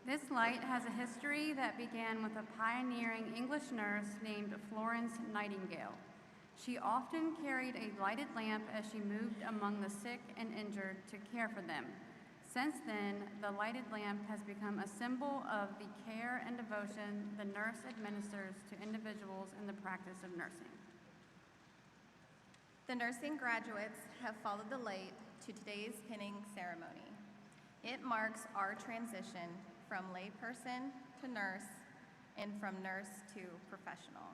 This light has a history that began with a pioneering English nurse named Florence Nightingale. She often carried a lighted lamp as she moved among the sick and injured to care for them. Since then, the lighted lamp has become a symbol of the care and devotion the nurse administers to individuals in the practice of nursing. The nursing graduates have followed the light to today's pinning ceremony. It marks our transition from layperson to nurse and from nurse to professional.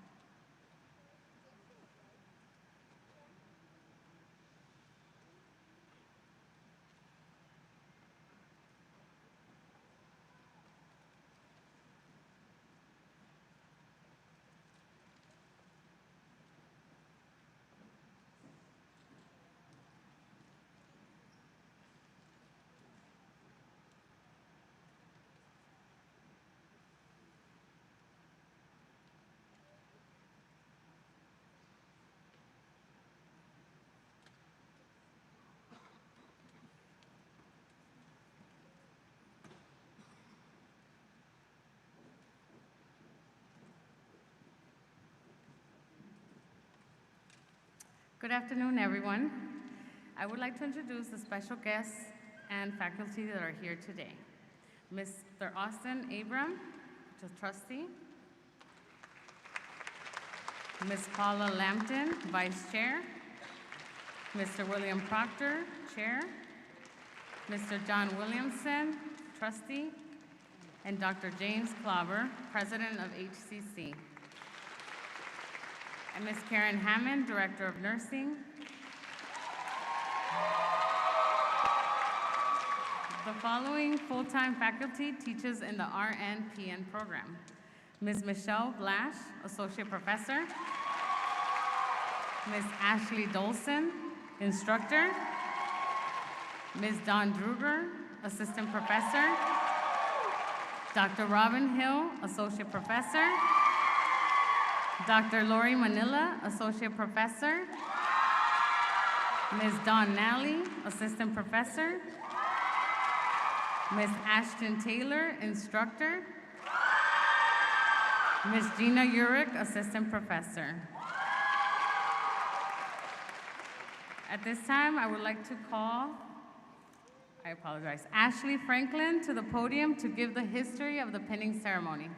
Good afternoon, everyone. I would like to introduce the special guests and faculty that are here today. Mr. Austin Abram, the trustee. Ms. Paula Lampton, vice chair. Mr. William Proctor, chair. Mr. John Williamson, trustee. And Dr. James Clobber, president of HCC. And Ms. Karen Hammond, Director of Nursing. The following full-time faculty teaches in the RN-PN program. Ms. Michelle Blash, Associate Professor. Ms. Ashley Dolson, Instructor. Ms. Dawn Druger, Assistant Professor. Dr. Robin Hill, Associate Professor. Dr. Lori Manila, Associate Professor. Ms. Dawn Nally, Assistant Professor. Ms. Ashton Taylor, Instructor. Ms. Gina Urick, Assistant Professor. At this time, I would like to call, Ashley Franklin to the podium to give the history of the pinning ceremony.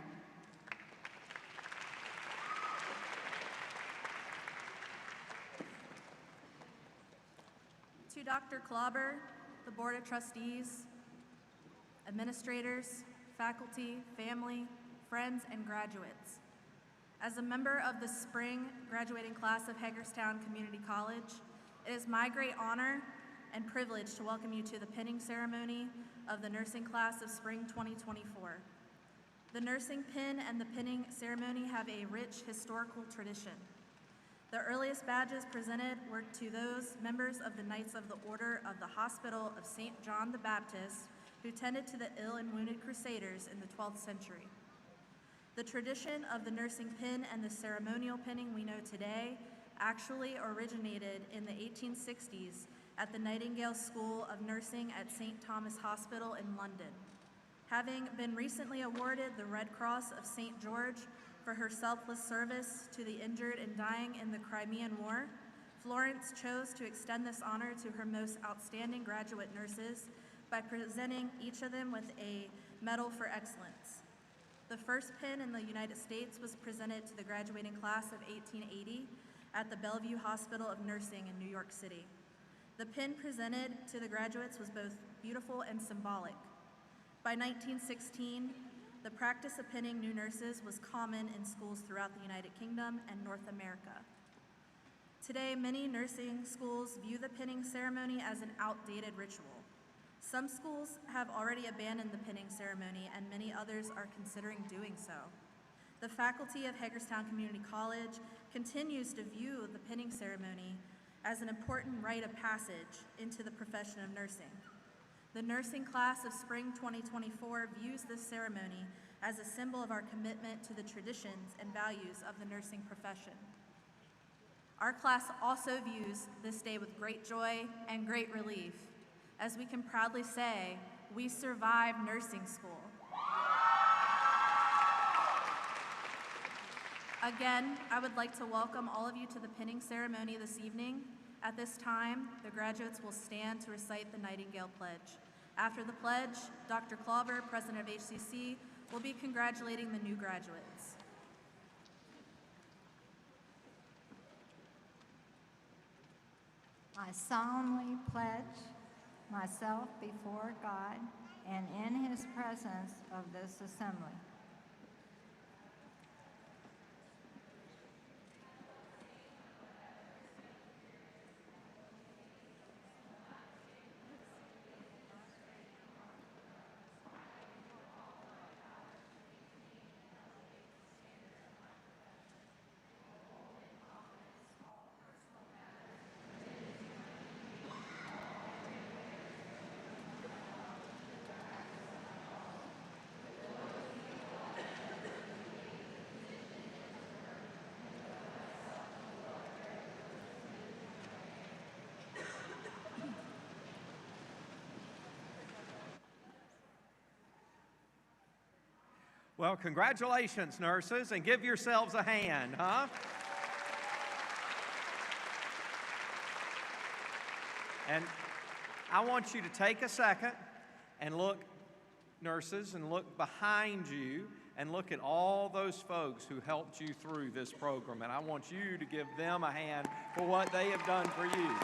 To Dr. Clobber, the Board of Trustees, administrators, faculty, family, friends, and graduates. As a member of the spring graduating class of Hagerstown Community College, it is my great honor and privilege to welcome you to the pinning ceremony of the nursing class of spring 2024. The nursing pin and the pinning ceremony have a rich historical tradition. The earliest badges presented were to those members of the Knights of the Order of the Hospital of St. John the Baptist who tended to the ill and wounded crusaders in the 12th century. The tradition of the nursing pin and the ceremonial pinning we know today actually originated in the 1860s at the Nightingale School of Nursing at St. Thomas Hospital in London. Having been recently awarded the Red Cross of St. George for her selfless service to the injured and dying in the Crimean War, Florence chose to extend this honor to her most outstanding graduate nurses by presenting each of them with a Medal for Excellence. The first pin in the United States was presented to the graduating class of 1880 at the Bellevue Hospital of Nursing in New York City. The pin presented to the graduates was both beautiful and symbolic. By 1916, the practice of pinning new nurses was common in schools throughout the United Kingdom and North America. Today, many nursing schools view the pinning ceremony as an outdated ritual. Some schools have already abandoned the pinning ceremony, and many others are considering doing so. The faculty of Hagerstown Community College continues to view the pinning ceremony as an important rite of passage into the profession of nursing. The nursing class of spring 2024 views this ceremony as a symbol of our commitment to the traditions and values of the nursing profession. Our class also views this day with great joy and great relief, as we can proudly say, we survived nursing school. Again, I would like to welcome all of you to the pinning ceremony this evening. At this time, the graduates will stand to recite the Nightingale Pledge. After the pledge, Dr. Klauber, President of HCC, will be congratulating the new graduates. I solemnly pledge myself before God and in His presence of this assembly. Well, congratulations, nurses, and give yourselves a hand, huh? And I want you to take a second and look, nurses, and look behind you and look at all those folks who helped you through this program. And I want you to give them a hand for what they have done for you.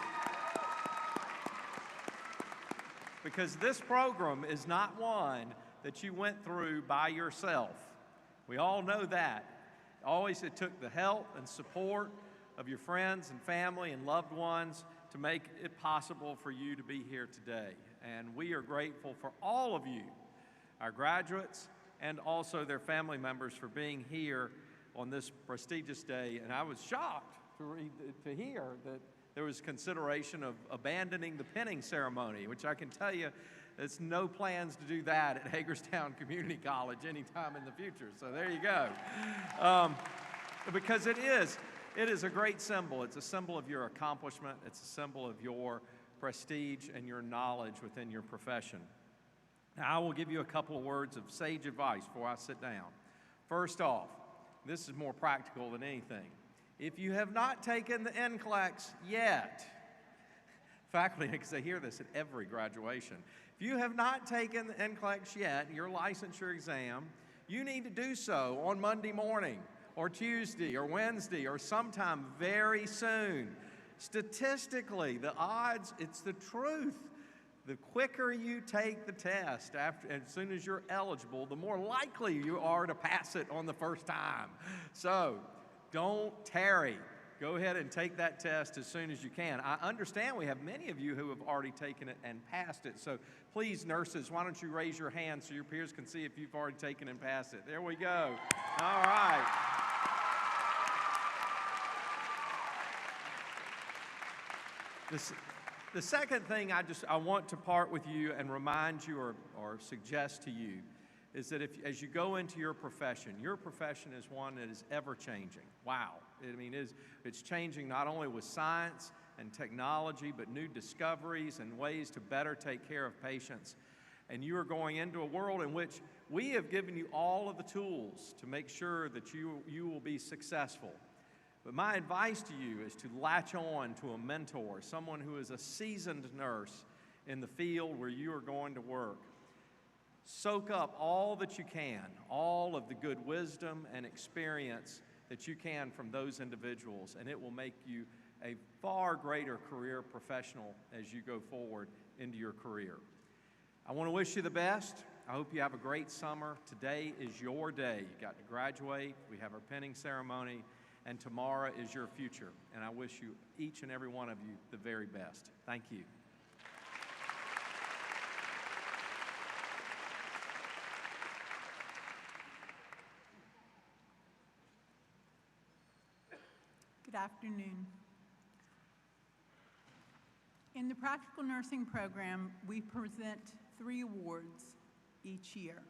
Because this program is not one that you went through by yourself. We all know that. Always it took the help and support of your friends and family and loved ones to make it possible for you to be here today. And we are grateful for all of you, our graduates, and also their family members for being here on this prestigious day. And I was shocked to hear that there was consideration of abandoning the pinning ceremony, which I can tell you there's no plans to do that at Hagerstown Community College anytime in the future. So there you go. Because it is a great symbol. It's a symbol of your accomplishment. It's a symbol of your prestige and your knowledge within your profession. Now, I will give you a couple of words of sage advice before I sit down. First off, this is more practical than anything. If you have not taken the NCLEX yet, faculty, because they hear this at every graduation, if you have not taken the NCLEX yet, your licensure exam, you need to do so on Monday morning or Tuesday or Wednesday or sometime very soon. Statistically, the odds, it's the truth. The quicker you take the test as soon as you're eligible, the more likely you are to pass it on the first time. So don't tarry. Go ahead and take that test as soon as you can. I understand we have many of you who have already taken it and passed it. So please, nurses, why don't you raise your hand so your peers can see if you've already taken and passed it. There we go. All right. The second thing I want to part with you and remind you or suggest to you is that as you go into your profession is one that is ever changing. Wow. It's changing not only with science and technology, but new discoveries and ways to better take care of patients. And you are going into a world in which we have given you all of the tools to make sure that you will be successful. But my advice to you is to latch on to a mentor, someone who is a seasoned nurse in the field where you are going to work. Soak up all that you can, all of the good wisdom and experience that you can from those individuals, and it will make you a far greater career professional as you go forward into your career. I want to wish you the best. I hope you have a great summer. Today is your day. You got to graduate. We have our pinning ceremony, and tomorrow is your future. And I wish you, each and every one of you, the very best. Thank you. Good afternoon. In the Practical Nursing Program, we present 3 awards each year.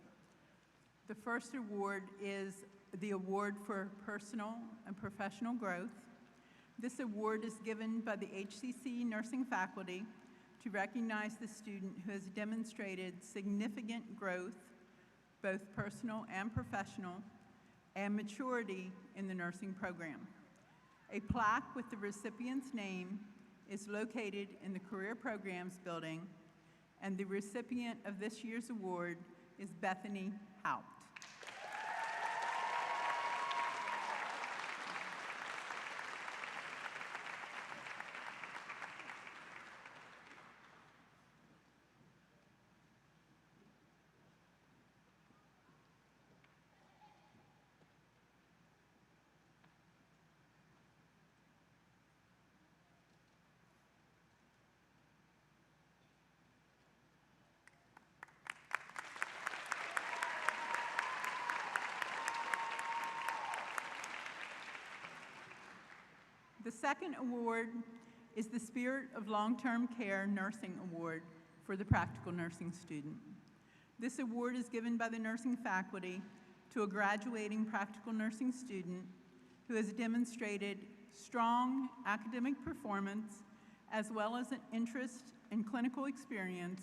The first award is the Award for Personal and Professional Growth. This award is given by the HCC nursing faculty to recognize the student who has demonstrated significant growth, both personal and professional, and maturity in the nursing program. A plaque with the recipient's name is located in the Career Programs building, and the recipient of this year's award is Bethany Haupt. The second award is the Spirit of Long-Term Care Nursing Award for the practical nursing student. This award is given by the nursing faculty to a graduating practical nursing student who has demonstrated strong academic performance as well as an interest and clinical experience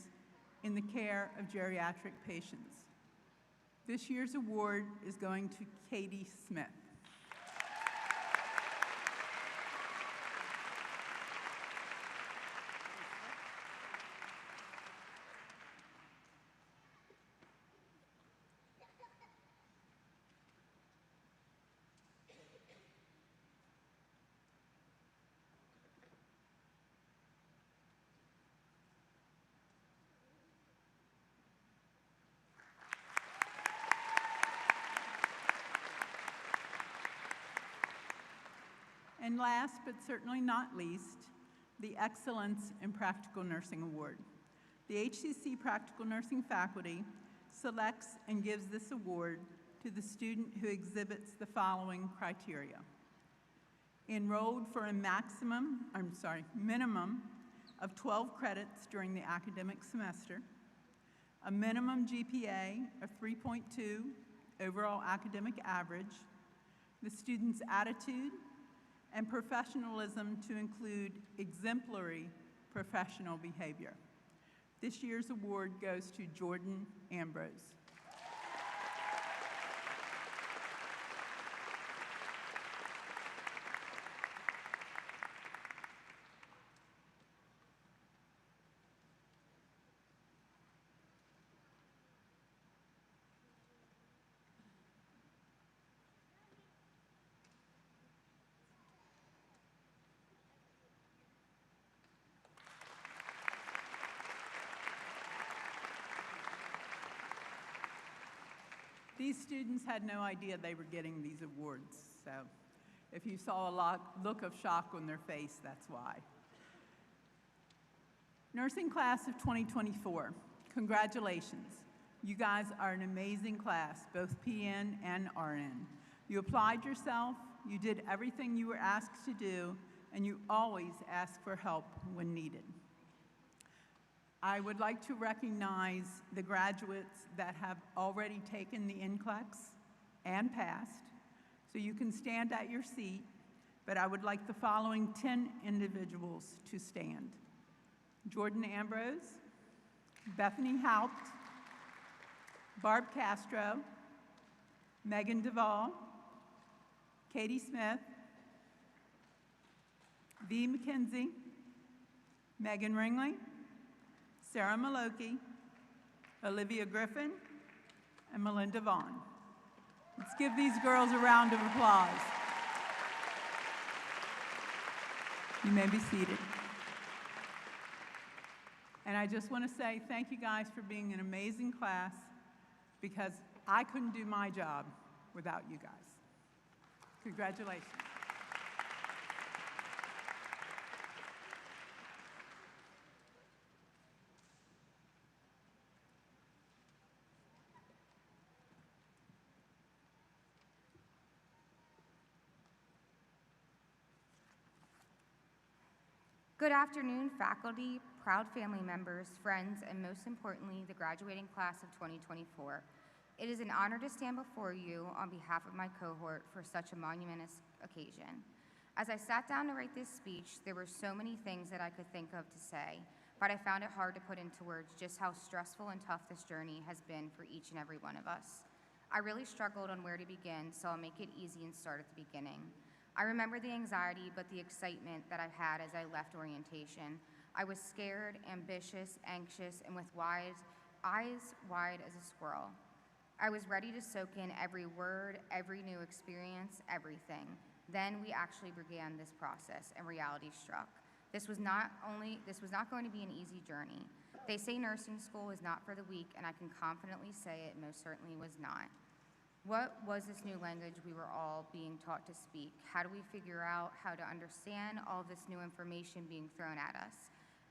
in the care of geriatric patients. This year's award is going to Katie Smith. And last, but certainly not least, the Excellence in Practical Nursing Award. The HCC Practical Nursing faculty selects and gives this award to the student who exhibits the following criteria. Enrolled for a minimum of 12 credits during the academic semester, a minimum GPA of 3.2 overall academic average, the student's attitude and professionalism to include exemplary professional behavior. This year's award goes to Jordan Ambrose. These students had no idea they were getting these awards, so if you saw a look of shock on their face, that's why. Nursing class of 2024, congratulations. You guys are an amazing class, both PN and RN. You applied yourself, you did everything you were asked to do, and you always ask for help when needed. I would like to recognize the graduates that have already taken the NCLEX and passed. So you can stand at your seat, but I would like the following 10 individuals to stand. Jordan Ambrose, Bethany Haupt, Barb Castro, Megan Duvall, Katie Smith, V. McKenzie, Megan Ringley, Sarah Maloki, Olivia Griffin, and Melinda Vaughn. Let's give these girls a round of applause. You may be seated. And I just want to say thank you guys for being an amazing class, because I couldn't do my job without you guys. Congratulations. Good afternoon, faculty, proud family members, friends, and most importantly, the graduating class of 2024. It is an honor to stand before you on behalf of my cohort for such a monumentous occasion. As I sat down to write this speech, there were so many things that I could think of to say, but I found it hard to put into words just how stressful and tough this journey has been for each and every one of us. I really struggled on where to begin, so I'll make it easy and start at the beginning. I remember the anxiety, but the excitement that I had as I left orientation. I was scared, ambitious, anxious, and with eyes wide as a squirrel. I was ready to soak in every word, every new experience, everything. Then we actually began this process, and reality struck. This was not going to be an easy journey. They say nursing school is not for the weak, and I can confidently say it most certainly was not. What was this new language we were all being taught to speak? How do we figure out how to understand all this new information being thrown at us?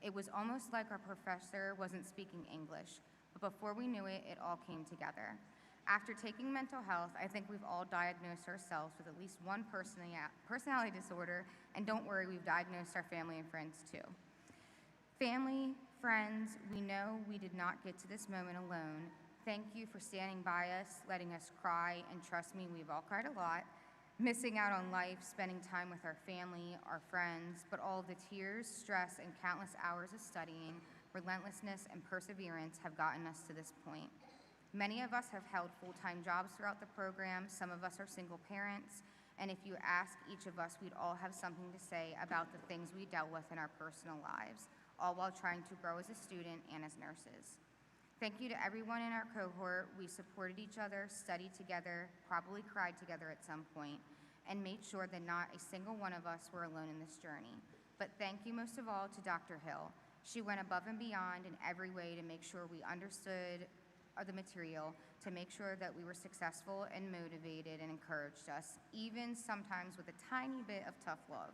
It was almost like our professor wasn't speaking English, but before we knew it, it all came together. After taking mental health, I think we've all diagnosed ourselves with at least one personality disorder, and don't worry, we've diagnosed our family and friends too. Family, friends, we know we did not get to this moment alone. Thank you for standing by us, letting us cry, and trust me, we've all cried a lot. Missing out on life, spending time with our family, our friends, but all of the tears, stress, and countless hours of studying, relentlessness, and perseverance have gotten us to this point. Many of us have held full-time jobs throughout the program, some of us are single parents, and if you ask each of us, we'd all have something to say about the things we dealt with in our personal lives, all while trying to grow as a student and as nurses. Thank you to everyone in our cohort. We supported each other, studied together, probably cried together at some point, and made sure that not a single one of us were alone in this journey. But thank you most of all to Dr. Hill. She went above and beyond in every way to make sure we understood the material, to make sure that we were successful and motivated, and encouraged us, even sometimes with a tiny bit of tough love.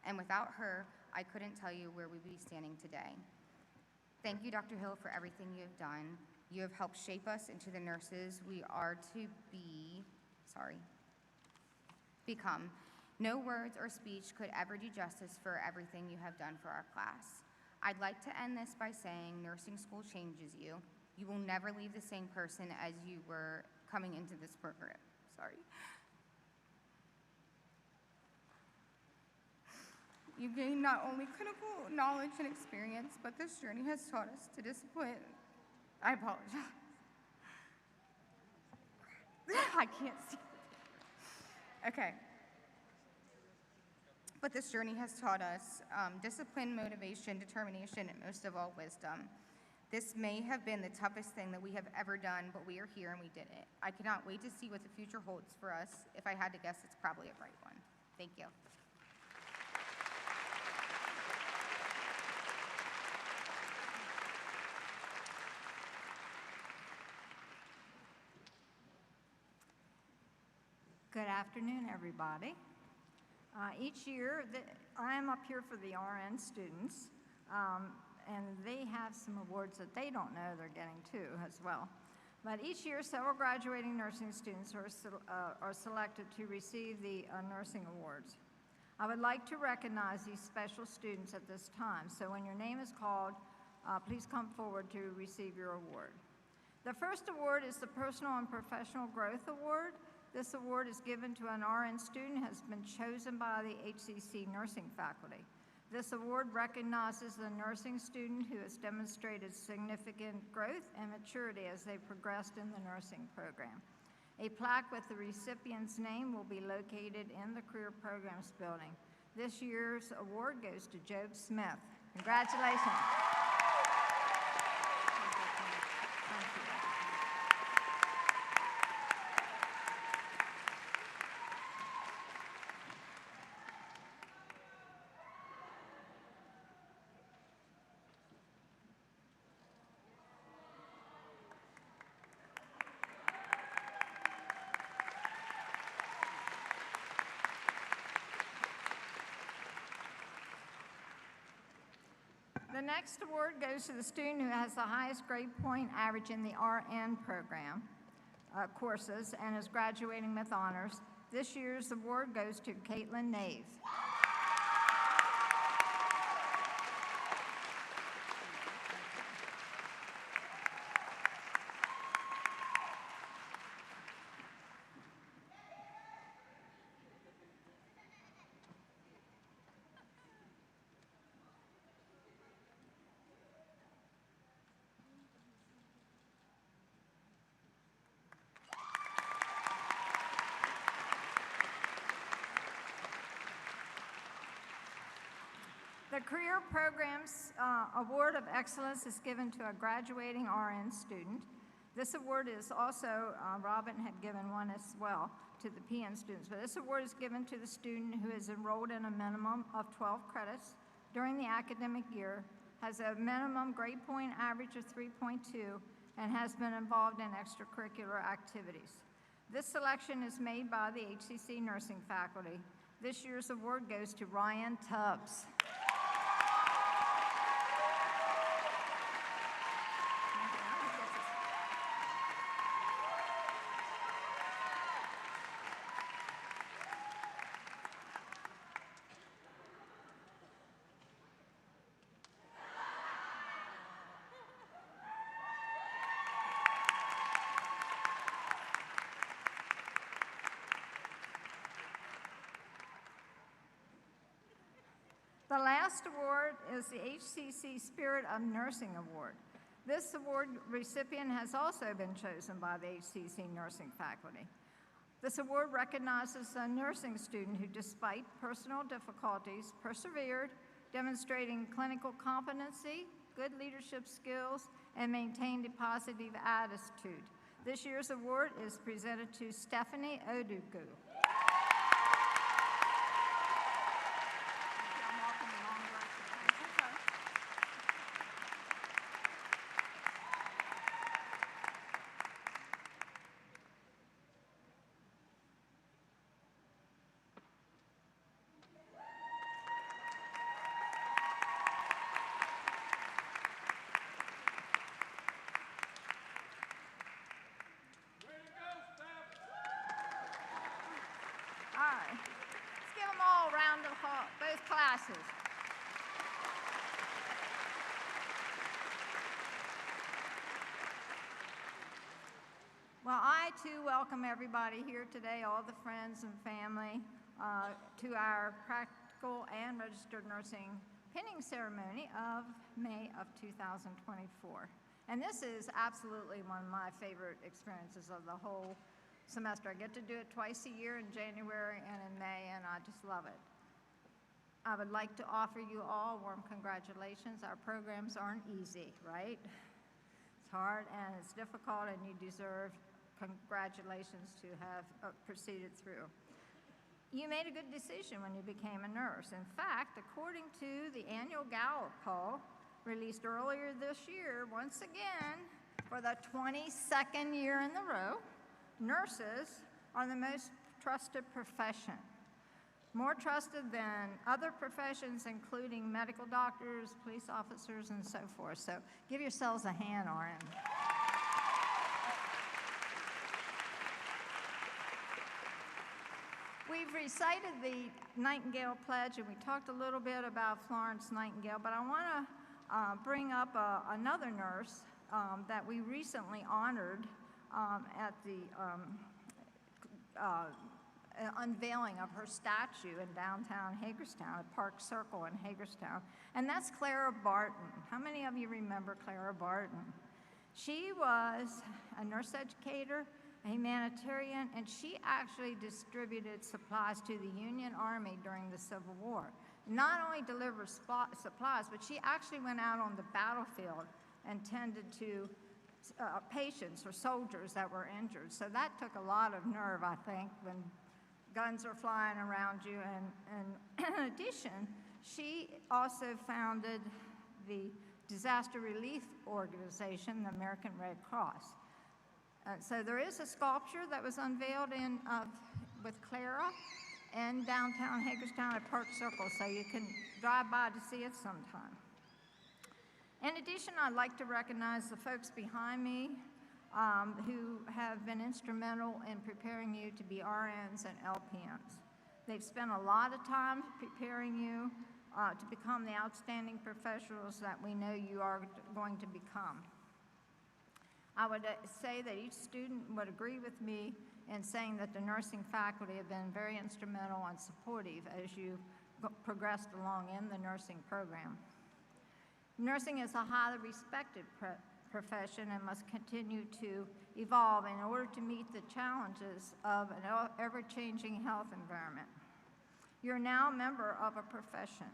And without her, I couldn't tell you where we'd be standing today. Thank you, Dr. Hill, for everything you have done. You have helped shape us into the nurses we are to become. No words or speech could ever do justice for everything you have done for our class. I'd like to end this by saying nursing school changes you. You will never leave the same person as you were coming into this program. You gain not only clinical knowledge and experience, but this journey has taught us to discipline. I apologize. I can't see. Okay. But this journey has taught us discipline, motivation, determination, and most of all, wisdom. This may have been the toughest thing that we have ever done, but we are here and we did it. I cannot wait to see what the future holds for us. If I had to guess, it's probably a bright one. Thank you. Good afternoon, everybody. Each year, I am up here for the RN students, and they have some awards that they don't know they're getting too as well. But each year, several graduating nursing students are selected to receive the nursing awards. I would like to recognize these special students at this time, so when your name is called, please come forward to receive your award. The first award is the Personal and Professional Growth Award. This award is given to an RN student who has been chosen by the HCC nursing faculty. This award recognizes the nursing student who has demonstrated significant growth and maturity as they progressed in the nursing program. A plaque with the recipient's name will be located in the Career Programs building. This year's award goes to Job Smith. Congratulations. The next award goes to the student who has the highest grade point average in the RN program courses and is graduating with honors. This year's award goes to Caitlin Nave. The Career Programs Award of Excellence is given to a graduating RN student. This award is also, Robin had given one as well to the PN students, but this award is given to the student who is enrolled in a minimum of 12 credits during the academic year, has a minimum grade point average of 3.2, and has been involved in extracurricular activities. This selection is made by the HCC nursing faculty. This year's award goes to Ryan Tubbs. The last award is the HCC Spirit of Nursing Award. This award recipient has also been chosen by the HCC nursing faculty. This award recognizes a nursing student who, despite personal difficulties, persevered, demonstrating clinical competency, good leadership skills, and maintained a positive attitude. This year's award is presented to Stephanie Odugu. Let's give them all a round of applause, both classes. Well, I too welcome everybody here today, all the friends and family, to our practical and registered nursing pinning ceremony of May of 2024. And this is absolutely one of my favorite experiences of the whole semester. I get to do it twice a year, in January and in May, and I just love it. I would like to offer you all warm congratulations. Our programs aren't easy, right? It's hard and it's difficult, and you deserve congratulations to have proceeded through. You made a good decision when you became a nurse. In fact, according to the annual Gallup poll released earlier this year, once again, for the 22nd year in a row, nurses are the most trusted profession, more trusted than other professions, including medical doctors, police officers, and so forth. So give yourselves a hand, RN. We've recited the Nightingale Pledge, and we talked a little bit about Florence Nightingale, but I want to bring up another nurse that we recently honored at the unveiling of her statue in downtown Hagerstown, at Park Circle in Hagerstown, and that's Clara Barton. How many of you remember Clara Barton? She was a nurse educator, a humanitarian, and she actually distributed supplies to the Union Army during the Civil War. Not only delivered supplies, but she actually went out on the battlefield and tended to patients or soldiers that were injured. So that took a lot of nerve, I think, when guns are flying around you. And in addition, she also founded the disaster relief organization, the American Red Cross. So there is a sculpture that was unveiled with Clara in downtown Hagerstown at Park Circle, so you can drive by to see it sometime. In addition, I'd like to recognize the folks behind me who have been instrumental in preparing you to be RNs and LPNs. They've spent a lot of time preparing you to become the outstanding professionals that we know you are going to become. I would say that each student would agree with me in saying that the nursing faculty have been very instrumental and supportive as you progressed along in the nursing program. Nursing is a highly respected profession and must continue to evolve in order to meet the challenges of an ever-changing health environment. You're now a member of a profession,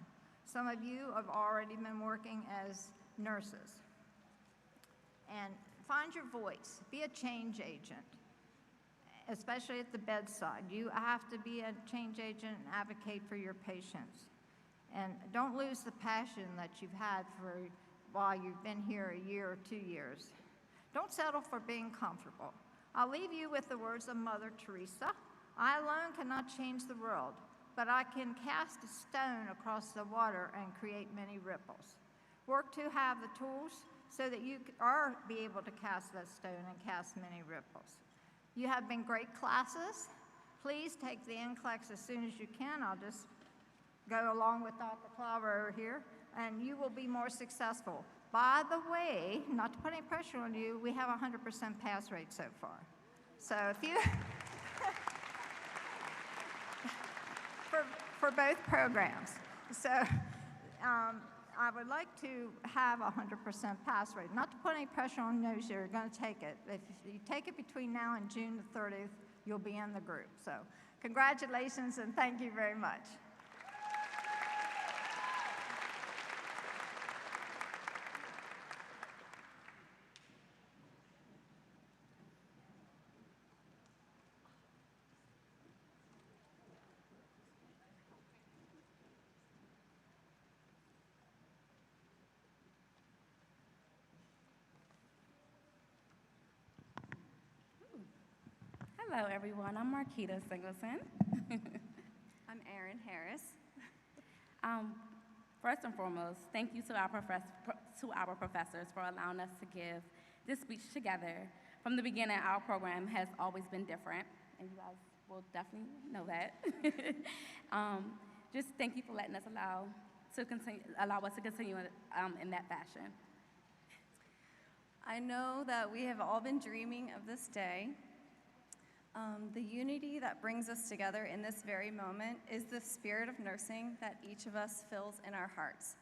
Some of you have already been working as nurses. And find your voice. Be a change agent, especially at the bedside. You have to be a change agent and advocate for your patients. And don't lose the passion that you've had while you've been here a year or 2 years. Don't settle for being comfortable. I'll leave you with the words of Mother Teresa. I alone cannot change the world, but I can cast a stone across the water and create many ripples. Work to have the tools so that you are be able to cast that stone and cast many ripples. You have been great classes. Please take the NCLEX as soon as you can. I'll just go along with Dr. Klauber over here, and you will be more successful. By the way, not to put any pressure on you, we have a 100% pass rate so far. So if you, for both programs. So I would like to have a 100% pass rate. Not to put any pressure on those who are going to take it. If you take it between now and June the 30th, you'll be in the group. So congratulations and thank you very much. Hello, everyone. I'm Marquita Singleton. I'm Erin Harris. First and foremost, thank you to our professors for allowing us to give this speech together. From the beginning, our program has always been different, and you guys will definitely know that. Just thank you for letting us allow us to continue in that fashion. I know that we have all been dreaming of this day. The unity that brings us together in this very moment is the spirit of nursing that each of us feels in our hearts.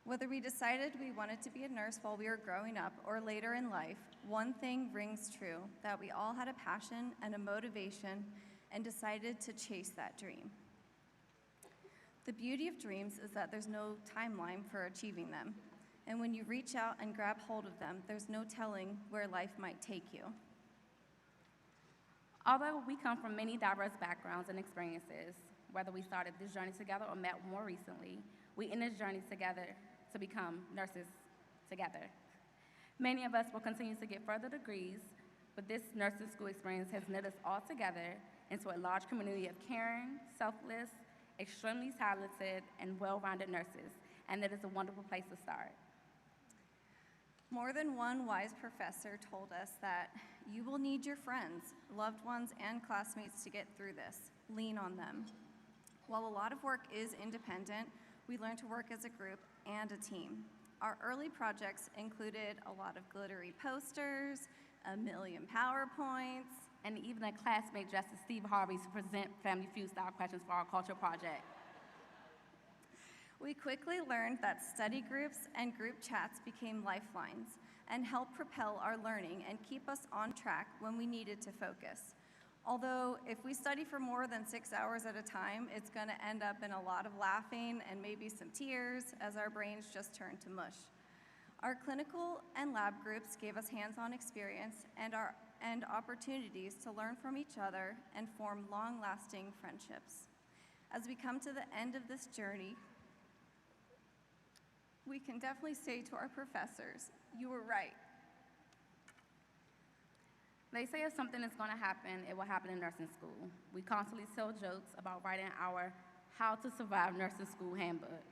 Whether we decided we wanted to be a nurse while we were growing up or later in life, one thing rings true, that we all had a passion and a motivation and decided to chase that dream. The beauty of dreams is that there's no timeline for achieving them. And when you reach out and grab hold of them, there's no telling where life might take you. Although we come from many diverse backgrounds and experiences, whether we started this journey together or met more recently, we in this journey together to become nurses together. Many of us will continue to get further degrees, but this nursing school experience has knit us all together into a large community of caring, selfless, extremely talented, and well-rounded nurses, and it is a wonderful place to start. More than one wise professor told us that you will need your friends, loved ones, and classmates to get through this. Lean on them. While a lot of work is independent, we learn to work as a group and a team. Our early projects included a lot of glittery posters, a million PowerPoints, and even a classmate dressed as Steve Harvey to present Family Feud-style questions for our culture project. We quickly learned that study groups and group chats became lifelines and helped propel our learning and keep us on track when we needed to focus. Although, if we study for more than 6 hours at a time, it's going to end up in a lot of laughing and maybe some tears as our brains just turn to mush. Our clinical and lab groups gave us hands-on experience and opportunities to learn from each other and form long-lasting friendships. As we come to the end of this journey, we can definitely say to our professors, you were right. They say if something is going to happen, it will happen in nursing school. We constantly tell jokes about writing our How to Survive Nursing School handbook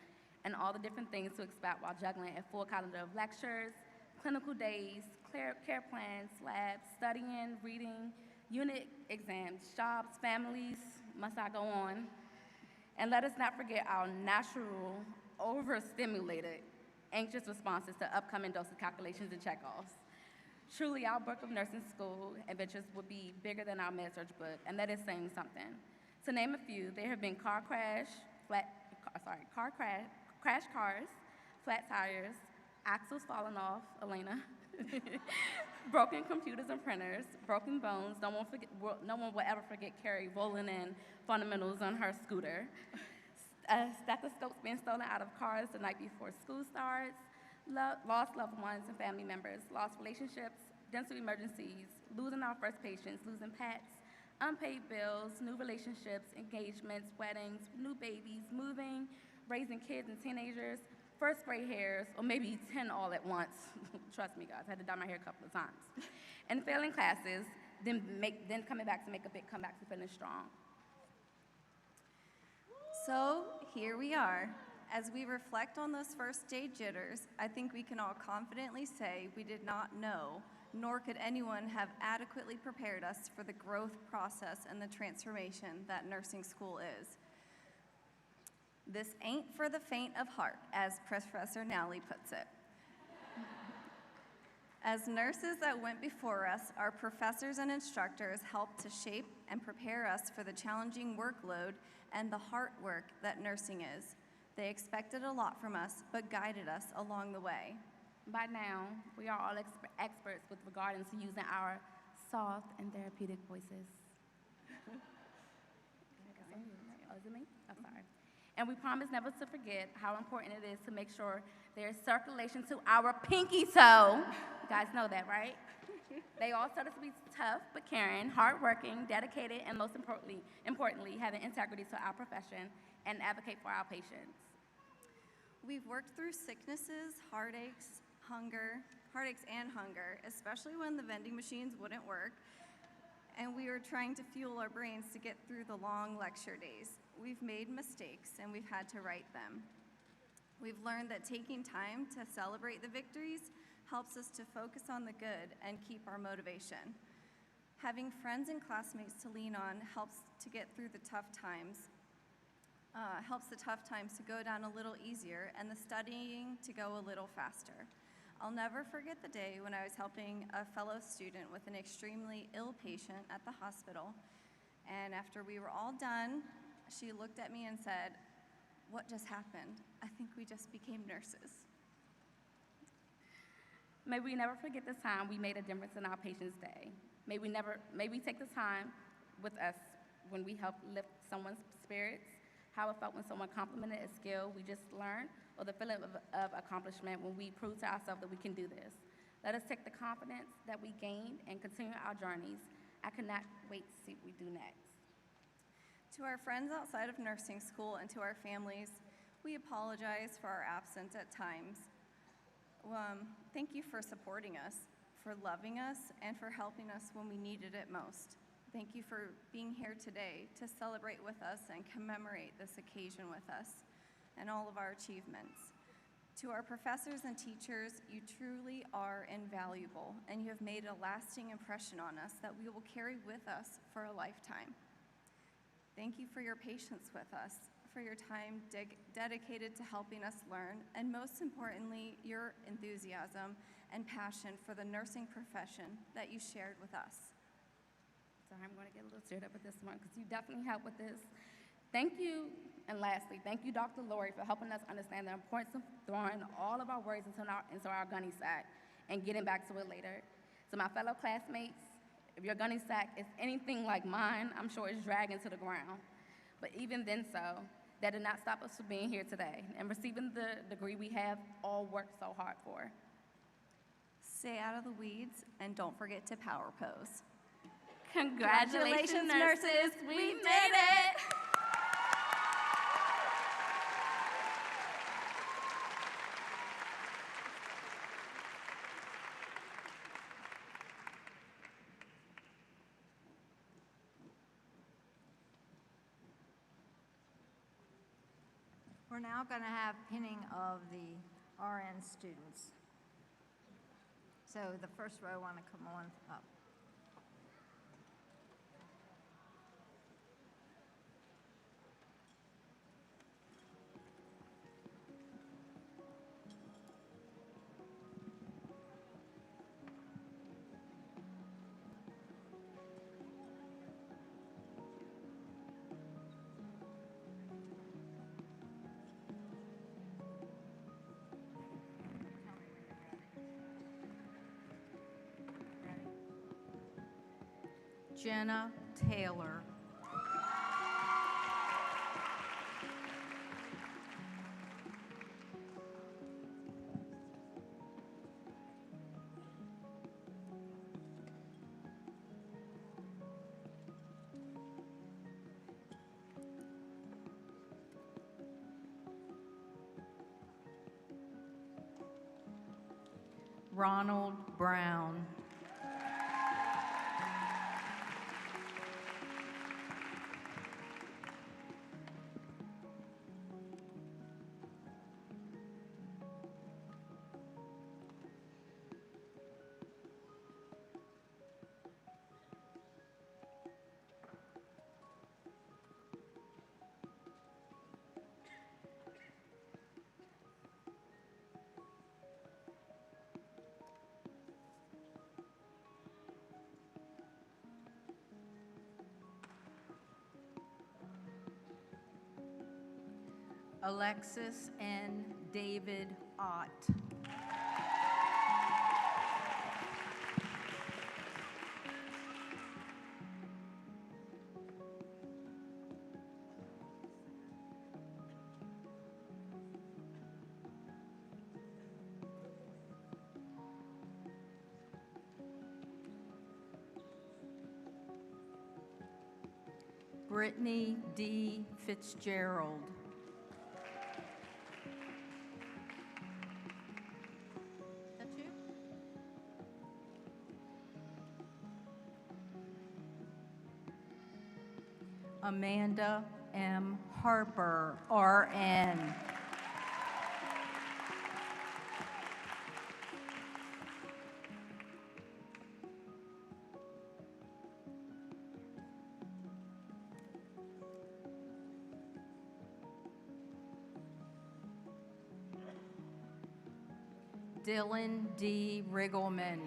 and all the different things to expect while juggling a full calendar of lectures, clinical days, care plans, labs, studying, reading, unit exams, jobs, families, must I go on? And let us not forget our natural, overstimulated, anxious responses to upcoming dosage calculations and checkoffs. Truly, our book of nursing school adventures would be bigger than our med-surg book, and that is saying something. To name a few, there have been crash cars, flat tires, axles falling off, Elena, broken computers and printers, broken bones. No one will ever forget Carrie rolling in fundamentals on her scooter. stethoscopes being stolen out of cars the night before school starts, lost loved ones and family members, lost relationships, dental emergencies, losing our first patients, losing pets, unpaid bills, new relationships, engagements, weddings, new babies, moving, raising kids and teenagers, first gray hairs, or maybe 10 all at once. Trust me, guys, I had to dye my hair a couple of times. And failing classes, then coming back to make a big comeback to feeling strong. So here we are. As we reflect on those first day jitters, I think we can all confidently say we did not know, nor could anyone have adequately prepared us for the growth process and the transformation that nursing school is. This ain't for the faint of heart, as Professor Nally puts it. As nurses that went before us, our professors and instructors helped to shape and prepare us for the challenging workload and the hard work that nursing is. They expected a lot from us, but guided us along the way. By now, we are all experts with regard to using our soft and therapeutic voices. Oh, is it me? I'm sorry. And we promise never to forget how important it is to make sure there's circulation to our pinky toe. You guys know that, right? They all started to be tough but caring, hardworking, dedicated, and most importantly, having integrity to our profession and advocate for our patients. We've worked through sicknesses, heartaches and hunger, especially when the vending machines wouldn't work, and we were trying to fuel our brains to get through the long lecture days. We've made mistakes, and we've had to right them. We've learned that taking time to celebrate the victories helps us to focus on the good and keep our motivation. Having friends and classmates to lean on helps to get through the tough times, helps the tough times to go down a little easier and the studying to go a little faster. I'll never forget the day when I was helping a fellow student with an extremely ill patient at the hospital, and after we were all done, she looked at me and said, "What just happened? I think we just became nurses." May we never forget the time we made a difference in our patients' day. May we take the time with us when we help lift someone's spirits, how it felt when someone complimented a skill we just learned, or the feeling of accomplishment when we prove to ourselves that we can do this. Let us take the confidence that we gained and continue our journeys. I cannot wait to see what we do next. To our friends outside of nursing school and to our families, we apologize for our absence at times. Thank you for supporting us, for loving us, and for helping us when we needed it most. Thank you for being here today to celebrate with us and commemorate this occasion with us and all of our achievements. To our professors and teachers, you truly are invaluable, and you have made a lasting impression on us that we will carry with us for a lifetime. Thank you for your patience with us, for your time dedicated to helping us learn, and most importantly, your enthusiasm and passion for the nursing profession that you shared with us. Sorry, I'm going to get a little stirred up with this one because you definitely helped with this. Thank you, and lastly, thank you, Dr. Lori, for helping us understand the importance of throwing all of our worries into our gunny sack and getting back to it later. To my fellow classmates, if your gunny sack is anything like mine, I'm sure it's dragging to the ground. But even then so, that did not stop us from being here today and receiving the degree we have all worked so hard for. Stay out of the weeds, and don't forget to power pose. Congratulations, nurses, we made it! We're now going to have pinning of the RN students. So the first row want to come on up. Jenna Taylor. Ronald Brown. Alexis N. David Ott. Brittany D. Fitzgerald. That you? Amanda M. Harper, RN. Dylan D. Riggleman.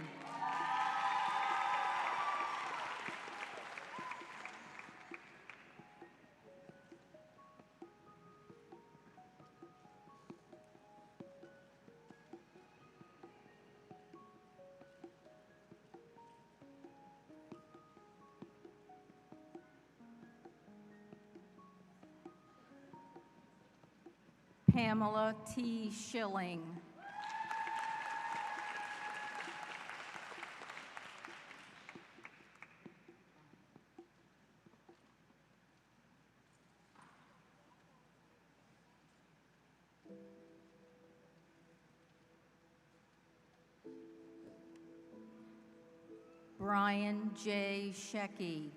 Pamela T. Schilling. Brian J. Shecky.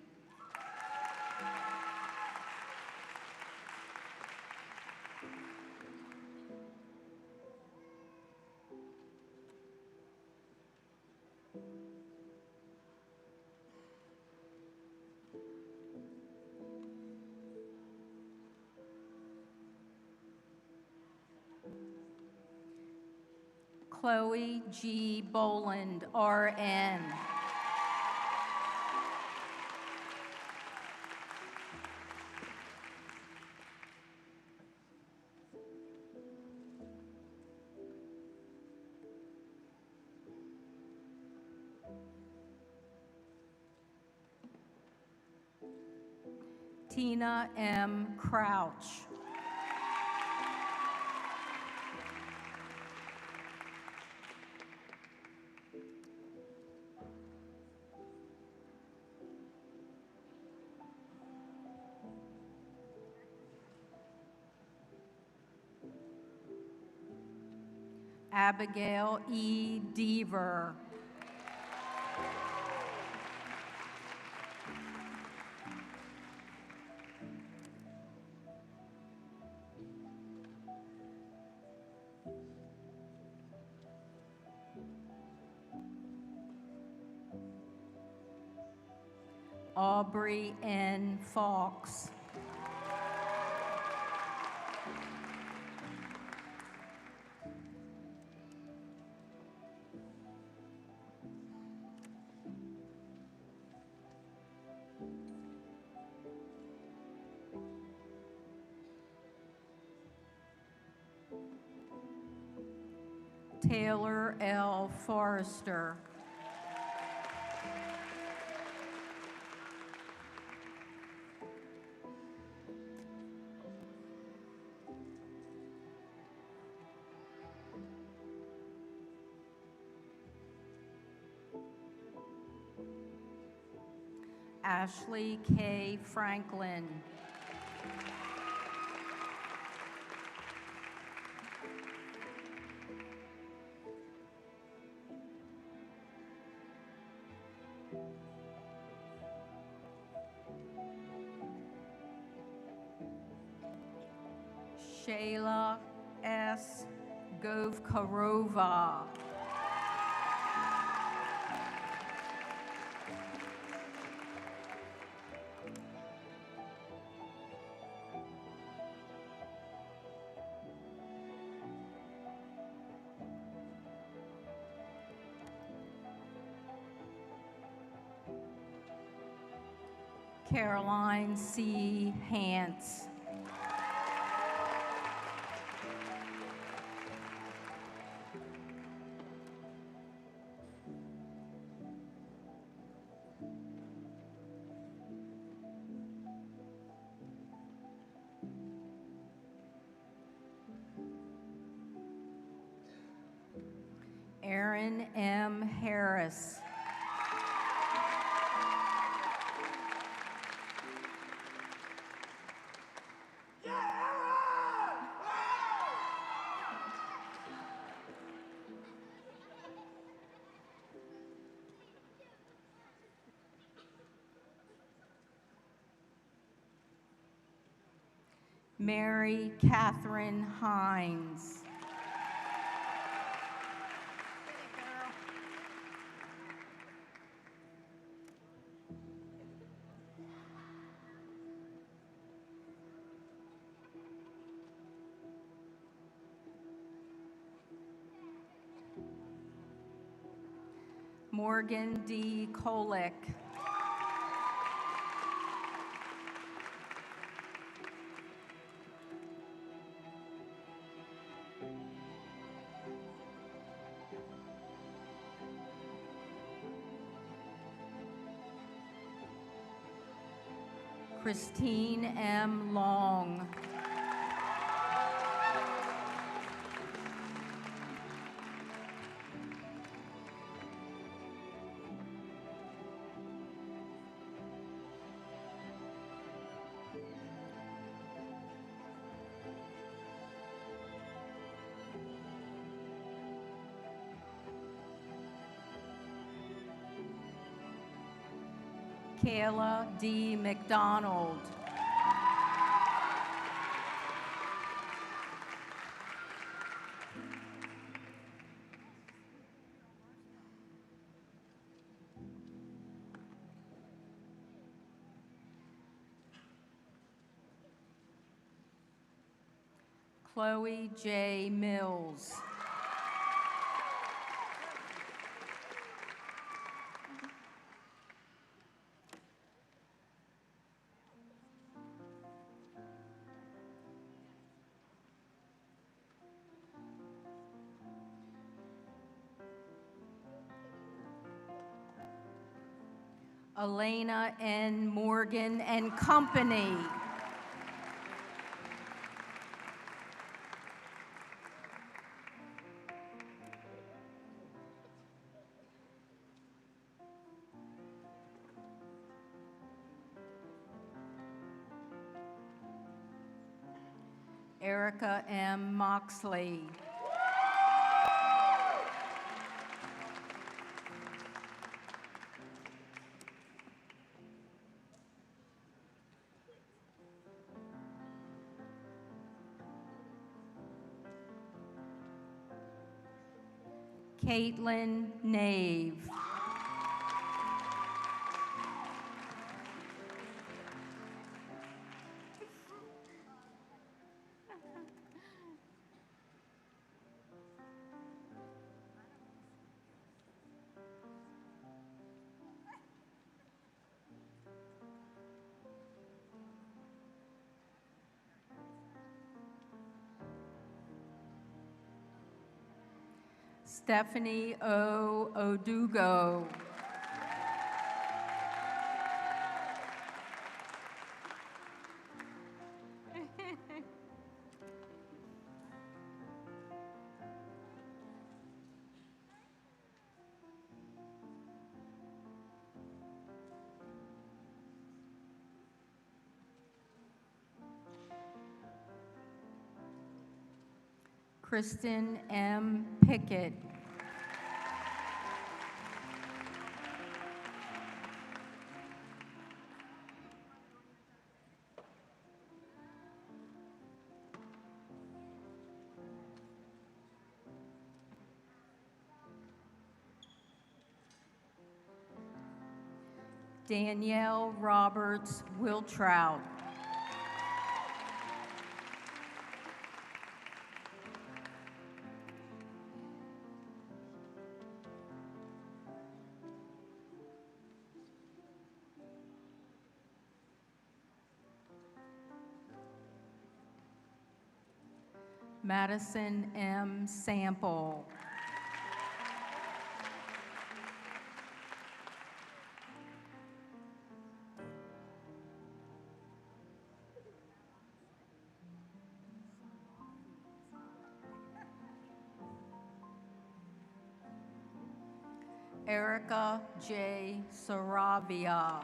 Chloe G. Boland, RN. Tina M. Crouch. Abigail E. Deaver. Aubrey N. Fox. Taylor L. Forrester. Ashley K. Franklin. Shayla S. Govkarova. Caroline C. Hance. Aaron M. Harris. Mary Catherine Hines. Morgan D. Kolick. Christine M. Long. Kayla D. McDonald. Chloe J. Mills. Elena N. Morgan and Company. Erica M. Moxley. Caitlin Nave. Stephanie O. Odugo. Kristen M. Pickett. Danielle Roberts Wiltrout. Madison M. Sample. Erica J. Saravia.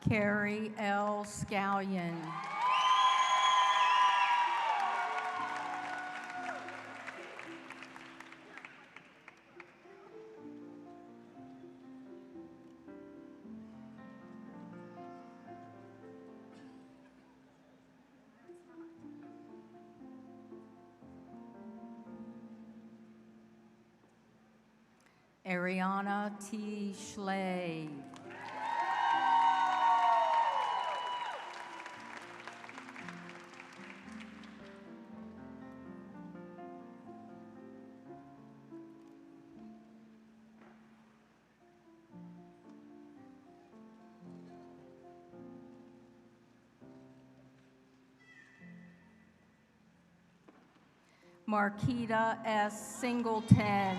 Carrie L. Scallion. Ariana T. Schley. Marquita S. Singleton.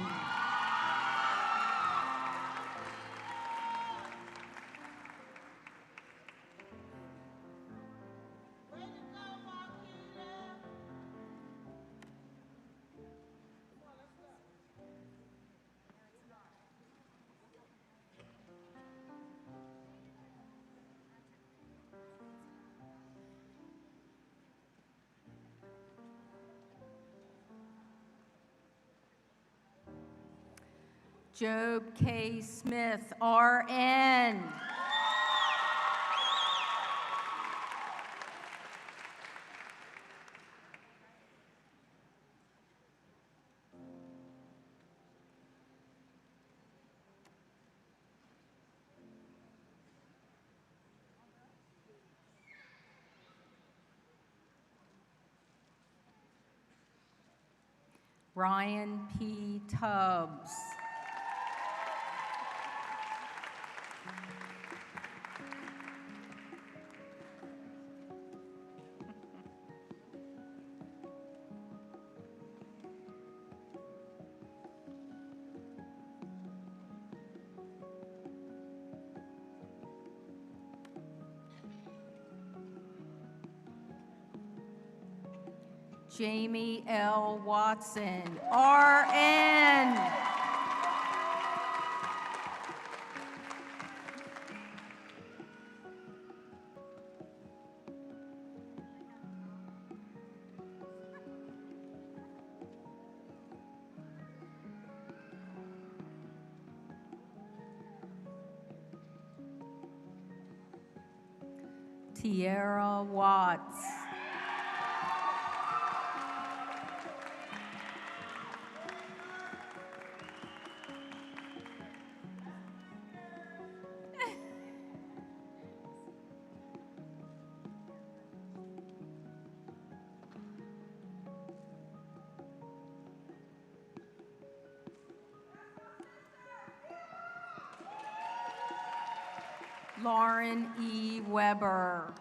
Job K. Smith, RN. Ryan P. Tubbs. Jamie L. Watson, RN. Tierra Watts. Lauren E. Weber.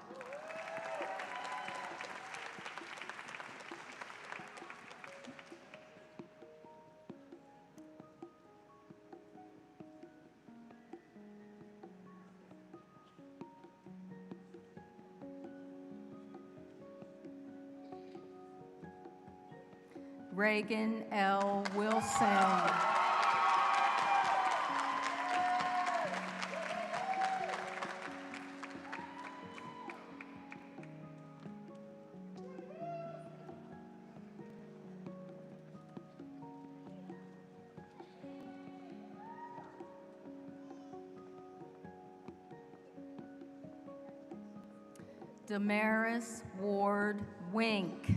Reagan L. Wilson. Damaris Ward Wink.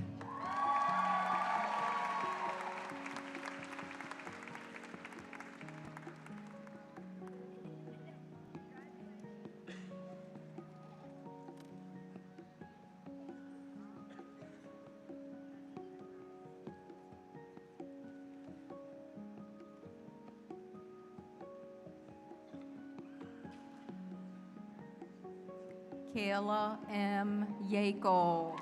Kayla M. Yakel.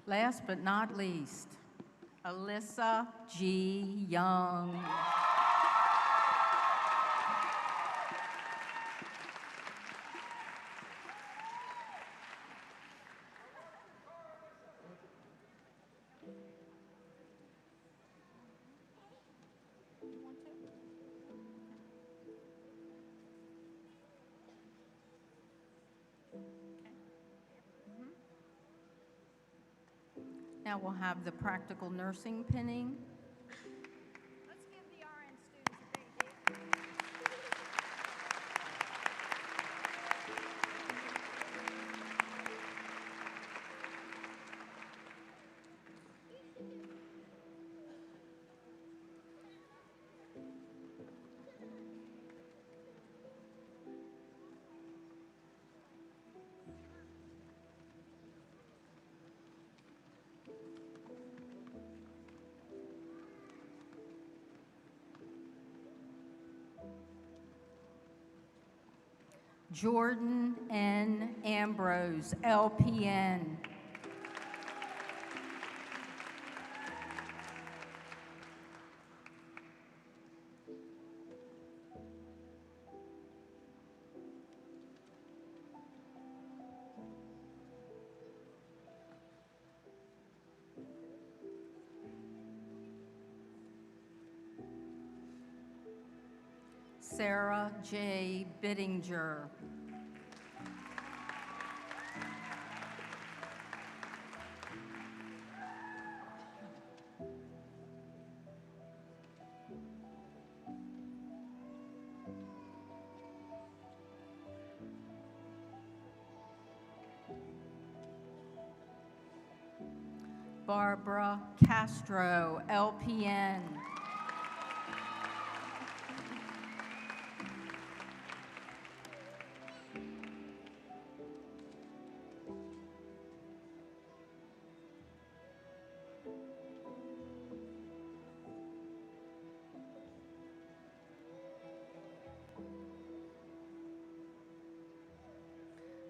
Last but not least, Alyssa G. Young. Now we'll have the practical nursing pinning. Let's give the RN students a big hand. Jordan N. Ambrose, LPN. Sarah J. Bittinger. Barbara Castro, LPN.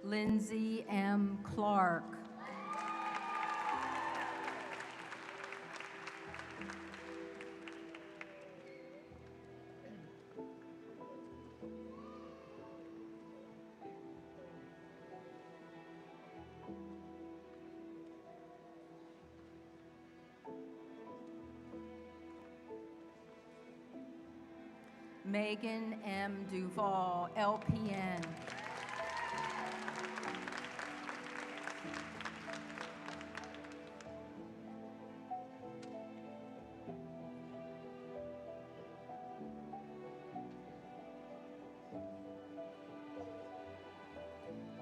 Lindsay M. Clark. Megan M. Duval, LPN.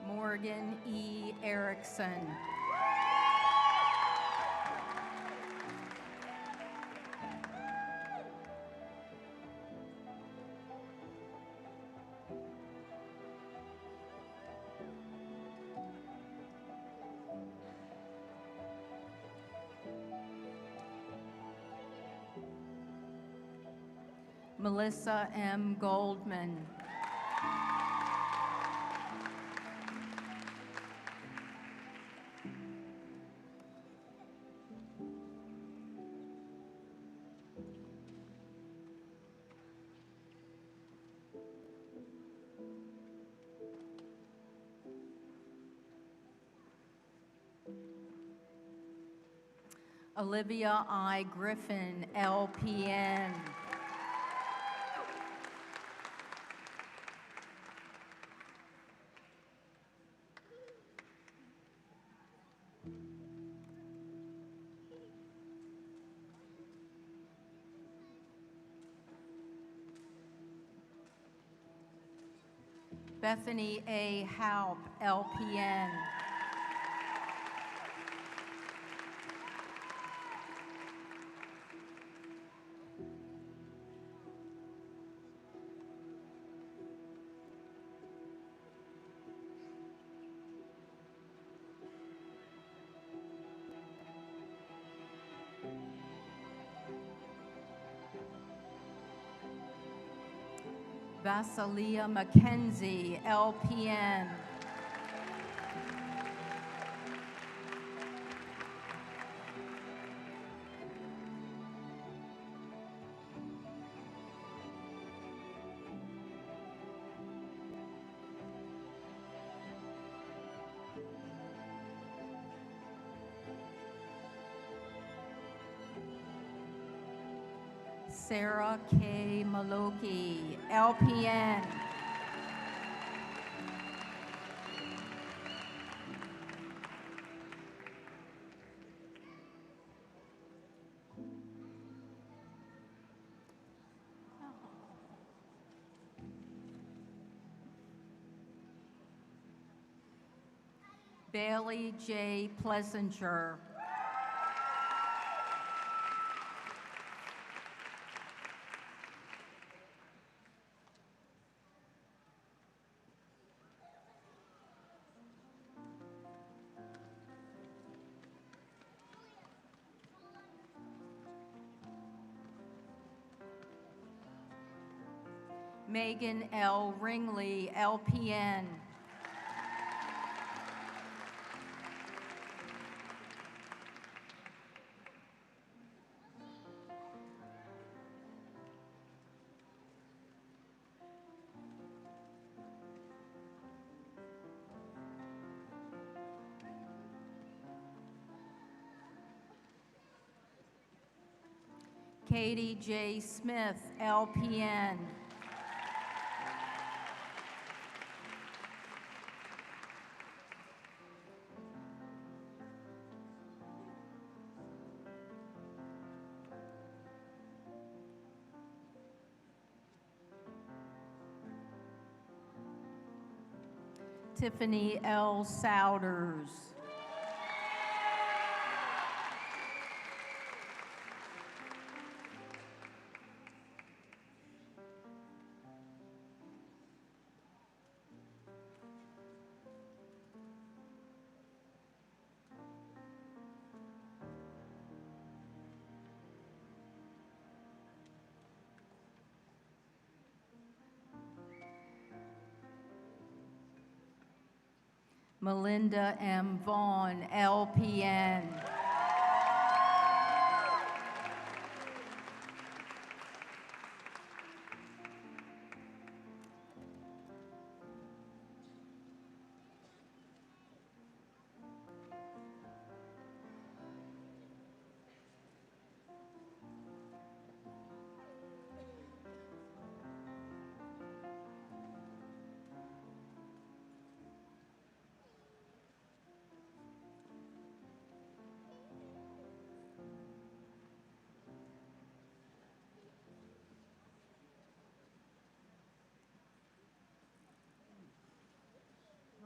Morgan E. Erickson. Melissa M. Goldman. Olivia I. Griffin, LPN. Bethany A. Halp, LPN. Vasilia McKenzie, LPN. Sarah K. Maloki, LPN. Bailey J. Plessinger. Megan L. Ringley, LPN. Katie J. Smith, LPN. Tiffany L. Souders. Melinda M. Vaughn, LPN.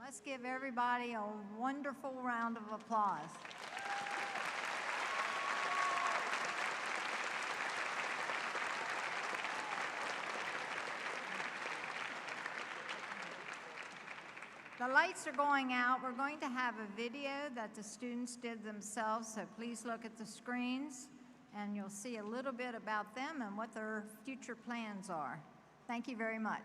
Let's give everybody a wonderful round of applause. The lights are going out. We're going to have a video that the students did themselves, so please look at the screens and you'll see a little bit about them and what their future plans are. Thank you very much.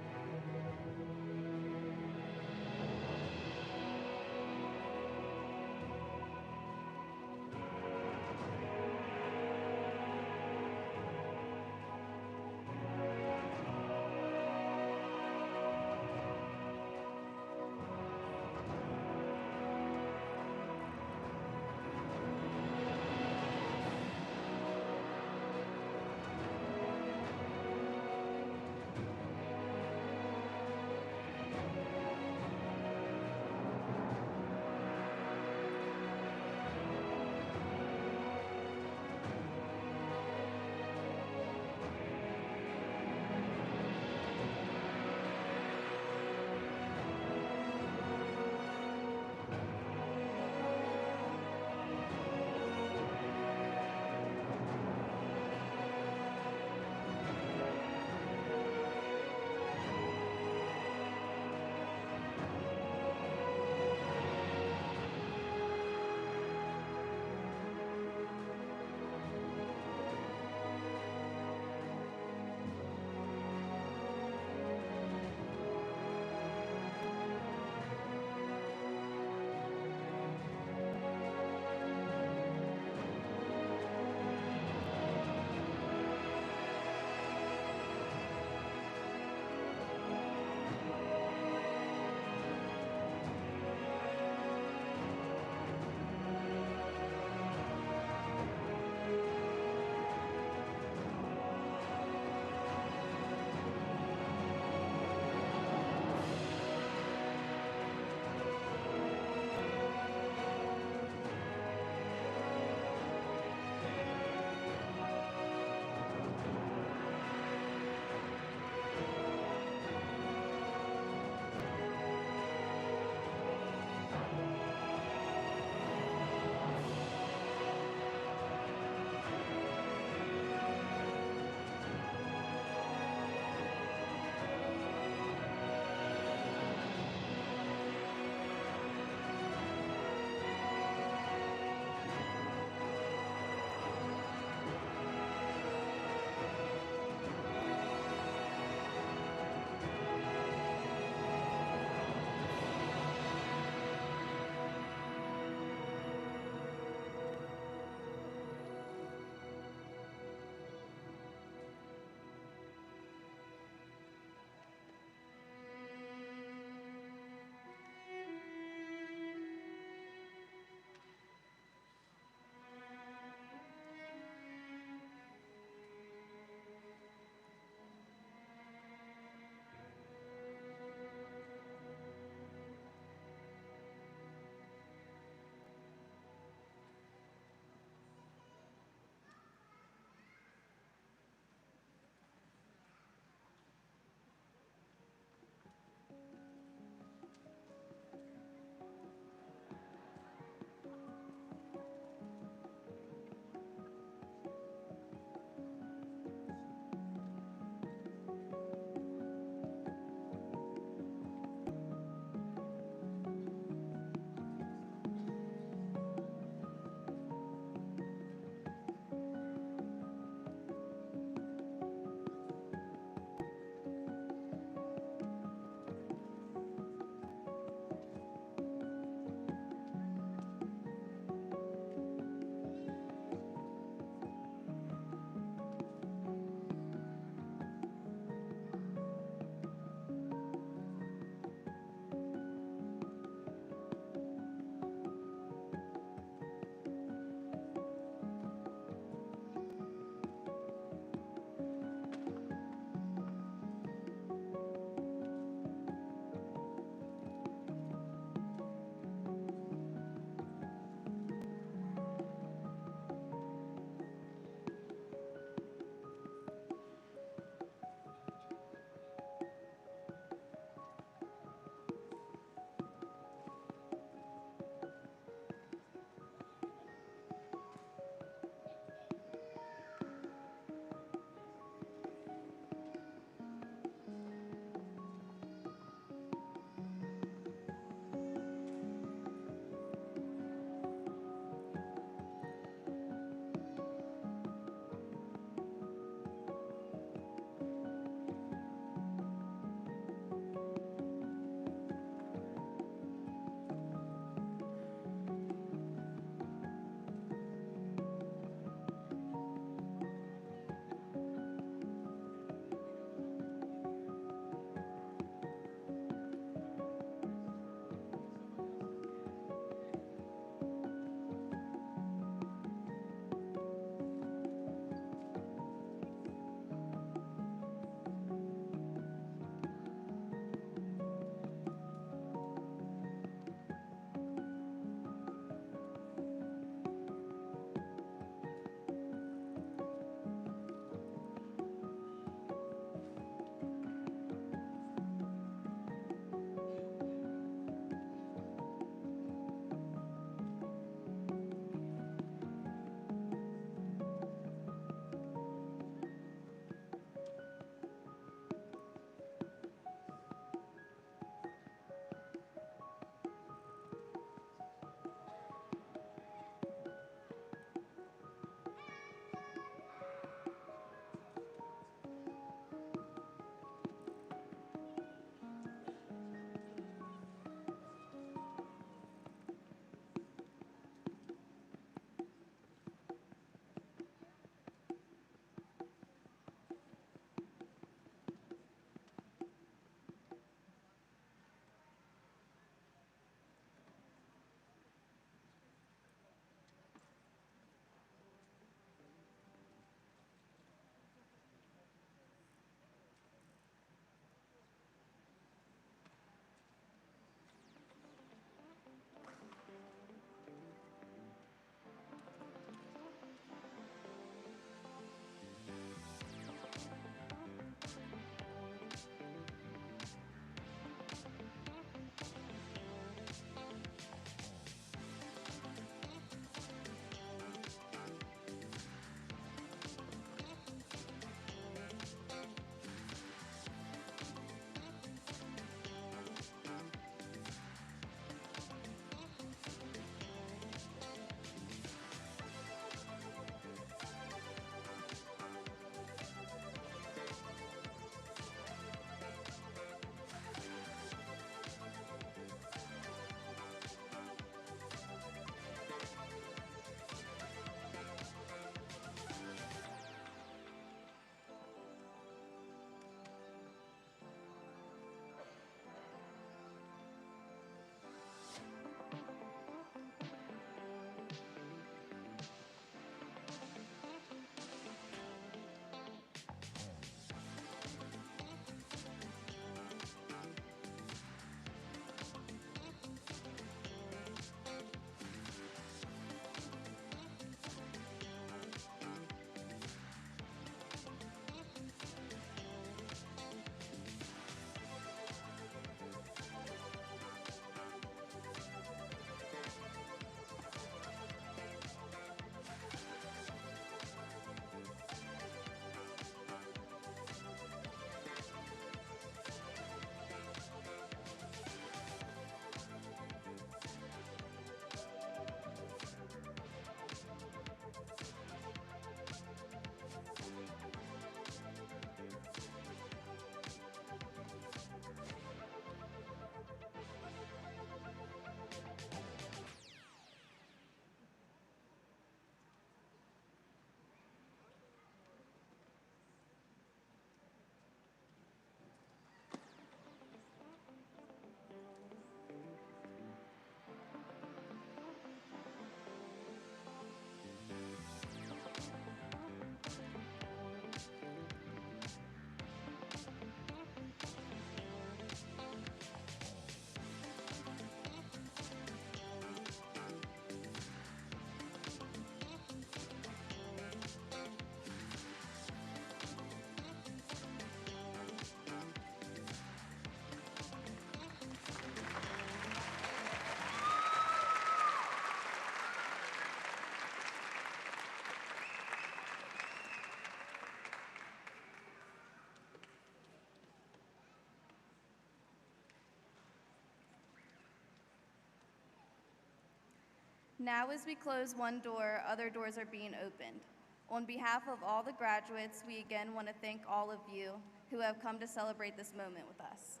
Now, as we close one door, other doors are being opened. On behalf of all the graduates, we again want to thank all of you who have come to celebrate this moment with us.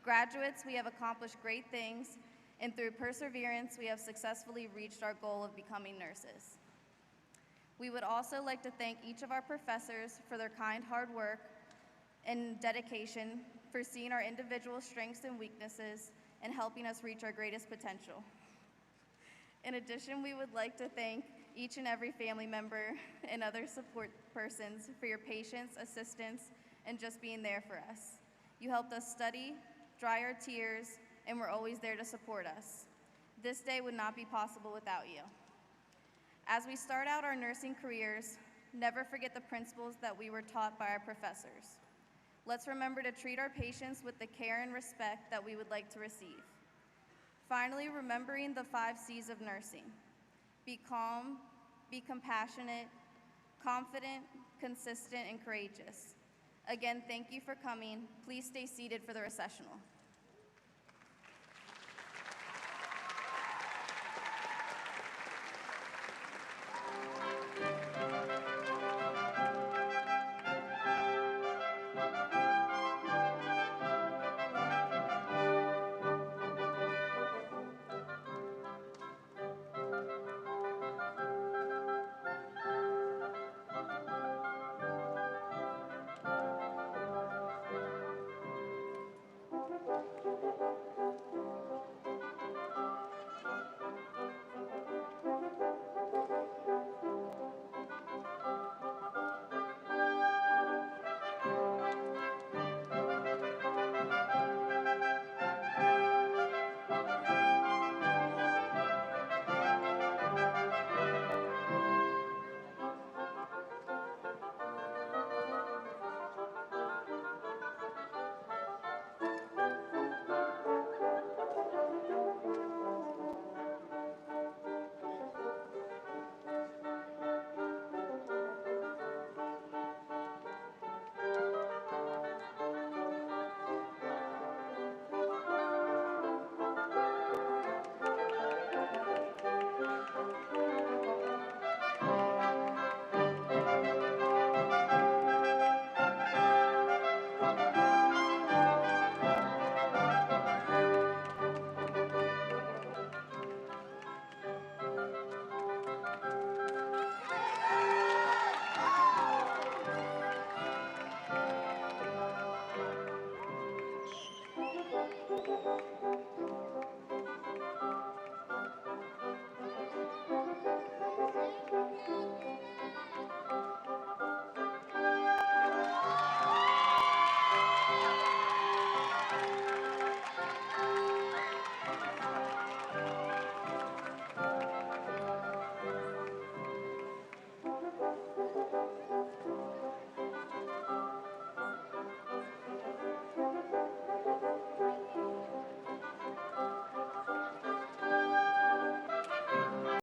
Graduates, we have accomplished great things, and through perseverance, we have successfully reached our goal of becoming nurses. We would also like to thank each of our professors for their kind hard work and dedication, for seeing our individual strengths and weaknesses, and helping us reach our greatest potential. In addition, we would like to thank each and every family member and other support persons for your patience, assistance, and just being there for us. You helped us study, dry our tears, and were always there to support us. This day would not be possible without you. As we start out our nursing careers, never forget the principles that we were taught by our professors. Let's remember to treat our patients with the care and respect that we would like to receive. Finally, remembering the 5 C's of nursing. Be calm, be compassionate, confident, consistent, and courageous. Again, thank you for coming. Please stay seated for the recessional.